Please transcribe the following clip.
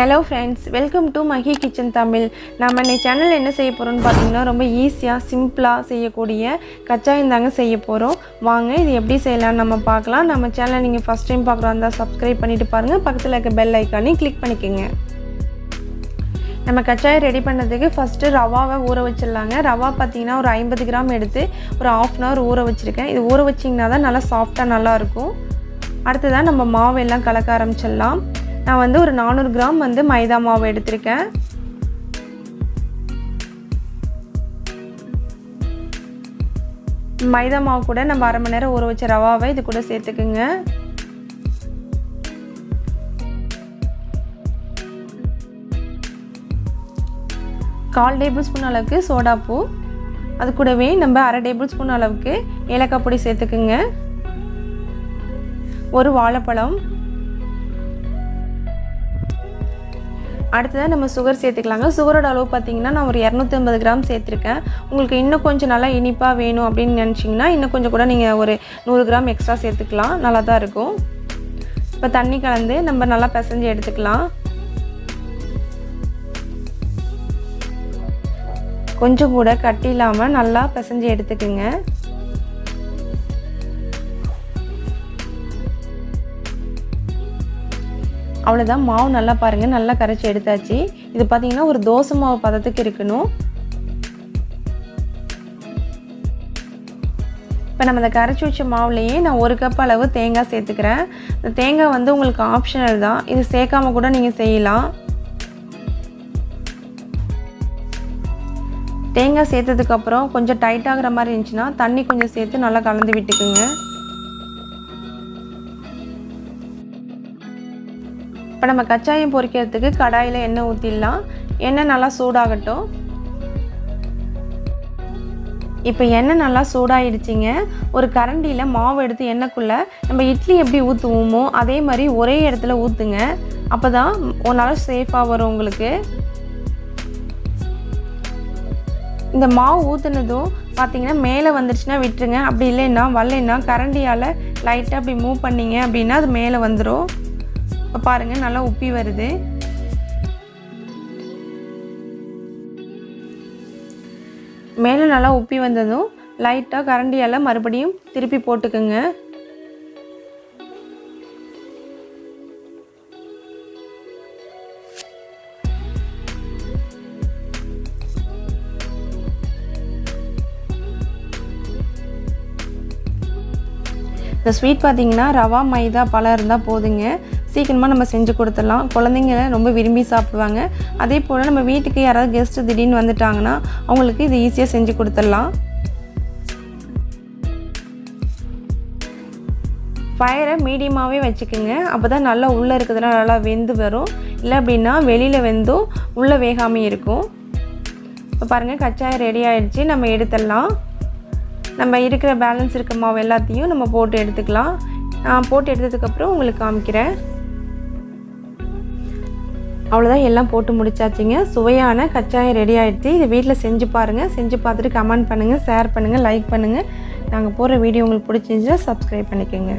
Hello friends, welcome to Mahi Kitchen Tamil. நம்ம இந்த சேனல்ல என்ன செய்ய போறோம்னு பாத்தீங்கன்னா ரொம்ப ஈஸியா சிம்பிளா செய்யக்கூடிய கச்சாயம் தாங்க செய்ய போறோம். வாங்க இது எப்படி செய்யலாம் நம்ம பார்க்கலாம். நம்ம சேனலை நீங்க ஃபர்ஸ்ட் டைம் பார்க்கறதா Subscribe பண்ணிட்டு பாருங்க. பக்கத்துல இருக்க பெல் ஐகானை கிளிக் பண்ணிக்கங்க. நம்ம கச்சாயம் ரெடி பண்ணதுக்கு ஃபர்ஸ்ட் ரவாவை ஊற வச்சிரலாங்க. ரவா பாத்தீங்கன்னா ஒரு 50 கிராம் எடுத்து ஒரு 1/2 hour ஊற வச்சிருக்கேன். இது ஊற வச்சீங்கனா தான் நல்லா சாஃப்ட்டா நல்லா இருக்கும். அடுத்து தான் நம்ம மாவு எல்லாம் கலக்க ஆரம்பிச்சிடலாம். நான் வந்து ஒரு 400 கிராம் வந்து மைதா மாவு எடுத்துர்க்கேன். மைதா மாவு கூட நம்ம 1/2 மணி நேரம் ஊற வச்ச ரவாவை இது கூட சேர்த்துக்குங்க. கால் டேபிள் ஸ்பூன் அளவுக்கு சோடா பூ, அது கூடவே நம்ம 1/2 டேபிள் ஸ்பூன் அளவுக்கு ஏலக்காய் பொடி சேர்த்துக்குங்க. ஒரு வாழைப்பழம், அடுத்ததாக நம்ம சுகர் சேர்த்துக்கலாங்க. சுகரோட அளவு பார்த்தீங்கன்னா நான் ஒரு 250 கிராம் சேர்த்துருக்கேன். உங்களுக்கு இன்னும் கொஞ்சம் நல்லா இனிப்பாக வேணும் அப்படின்னு நினச்சிங்கன்னா இன்னும் கொஞ்சம் கூட நீங்கள் ஒரு 100 கிராம் எக்ஸ்ட்ரா சேர்த்துக்கலாம், நல்லா தான் இருக்கும். இப்போ தண்ணி கலந்து நம்ம நல்லா பிசைஞ்சு எடுத்துக்கலாம். கொஞ்சம் கூட கட்டி இல்லாமல் நல்லா பிசைஞ்சு எடுத்துக்குங்க. அவ்வளோதான், மாவு நல்லா பாருங்கள், நல்லா கரைச்சி எடுத்தாச்சு. இது பார்த்தீங்கன்னா ஒரு தோசை மாவு பதத்துக்கு இருக்கணும். இப்போ நம்ம இந்த கரைச்சி வச்ச மாவுலேயே நான் 1 கப் அளவு தேங்காய் சேர்த்துக்கிறேன். இந்த தேங்காய் வந்து உங்களுக்கு ஆப்ஷனல் தான், இது சேர்க்காம கூட நீங்கள் செய்யலாம். தேங்காய் சேர்த்ததுக்கப்புறம் கொஞ்சம் டைட் ஆகிற மாதிரி இருந்துச்சுன்னா தண்ணி கொஞ்சம் சேர்த்து நல்லா கலந்து விட்டுக்குங்க. இப்போ நம்ம கச்சாயம் பொரிக்கிறதுக்கு கடாயில் எண்ணெய் ஊற்றிடலாம். எண்ணெய் நல்லா சூடாகட்டும். இப்போ எண்ணெய் நல்லா சூடாகிடுச்சிங்க. ஒரு கரண்டியில் மாவு எடுத்து எண்ணெய்க்குள்ளே நம்ம இட்லி எப்படி ஊற்றுவோமோ அதே மாதிரி ஒரே இடத்துல ஊற்றுங்க. அப்போ தான் நல்லா சேஃபாக வரும் உங்களுக்கு. இந்த மாவு ஊற்றுனதும் பார்த்தீங்கன்னா மேலே வந்துடுச்சுன்னா விட்டுருங்க. அப்படி இல்லைன்னா வரலைன்னா கரண்டியால் லைட்டாக அப்படி மூவ் பண்ணிங்க அப்படின்னா அது மேலே வந்துடும். இப்போ பாருங்கள் நல்லா உப்பி வருது. மேலே நல்லா உப்பி வந்ததும் லைட்டாக கரண்டியால் மறுபடியும் திருப்பி போட்டுக்குங்க. இந்த ஸ்வீட் பார்த்திங்கன்னா ரவா மைதா பழம் இருந்தால் போதுங்க, சீக்கிரமாக நம்ம செஞ்சு கொடுத்துடலாம். குழந்தைங்க ரொம்ப விரும்பி சாப்பிடுவாங்க. அதே போல் நம்ம வீட்டுக்கு யாராவது கெஸ்ட்டு திடீர்னு வந்துட்டாங்கன்னா அவங்களுக்கு இது ஈஸியாக செஞ்சு கொடுத்துடலாம். ஃபயரை மீடியமாகவே வச்சுக்கோங்க, அப்போ தான் நல்லா உள்ளே இருக்கிறதுலாம் நல்லா வெந்து வரும். இல்லை அப்படின்னா வெளியில் வெந்தும் உள்ளே வேகாமல் இருக்கும். இப்போ பாருங்கள் கச்சாயம் ரெடி ஆகிடுச்சு, நம்ம எடுத்துடலாம். நம்ம இருக்கிற பேலன்ஸ் இருக்க மாவு எல்லாத்தையும் நம்ம போட்டு எடுத்துக்கலாம். நான் போட்டு எடுத்ததுக்கப்புறம் உங்களுக்கு காமிக்கிறேன். அவ்வளோதான், எல்லாம் போட்டு முடிச்சாச்சுங்க. சுவையான கச்சாயம் ரெடி ஆகிடுச்சு. இதை வீட்டில் செஞ்சு பாருங்கள். செஞ்சு பார்த்துட்டு கமெண்ட் பண்ணுங்கள், ஷேர் பண்ணுங்கள், லைக் பண்ணுங்கள். நாங்கள் போடுற வீடியோ உங்களுக்கு பிடிச்சிருந்துச்சுன்னா Subscribe பண்ணிக்கோங்க.